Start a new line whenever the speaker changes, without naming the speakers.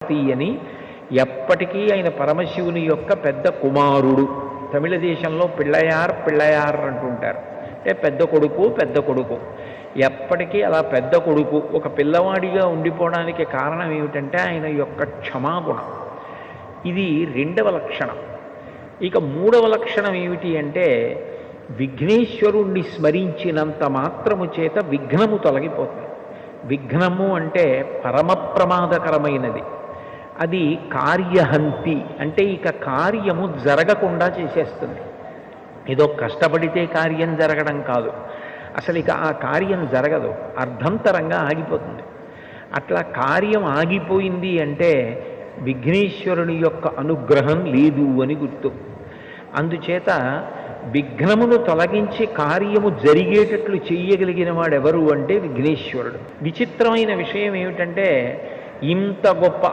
అని ఎప్పటికీ ఆయన పరమశివుని యొక్క పెద్ద కుమారుడు. తమిళ దేశంలో పిళ్ళయార్ పిళ్ళయార్ అంటుంటారు, అంటే పెద్ద కొడుకు పెద్ద కొడుకు. ఎప్పటికీ అలా పెద్ద కొడుకు ఒక పిల్లవాడిగా ఉండిపోవడానికి కారణం ఏమిటంటే ఆయన యొక్క క్షమాగుణం. ఇది రెండవ లక్షణం. ఇక మూడవ లక్షణం ఏమిటి అంటే విఘ్నేశ్వరుణ్ణి స్మరించినంత మాత్రము చేత విఘ్నము తొలగిపోతుంది. విఘ్నము అంటే పరమ ప్రమాదకరమైనది. అది కార్యహంతి, అంటే ఇక కార్యము జరగకుండా చేసేస్తుంది. ఏదో కష్టపడితే కార్యం జరగడం కాదు, అసలు ఇక ఆ కార్యం జరగదు, అర్ధంతరంగా ఆగిపోతుంది. అట్లా కార్యం ఆగిపోయింది అంటే విఘ్నేశ్వరుని యొక్క అనుగ్రహం లేదు అని గుర్తు. అందుచేత విఘ్నమును తొలగించి కార్యము జరిగేటట్లు చెయ్యగలిగిన వాడెవరు అంటే విఘ్నేశ్వరుడు. విచిత్రమైన విషయం ఏమిటంటే ఇంత గొప్ప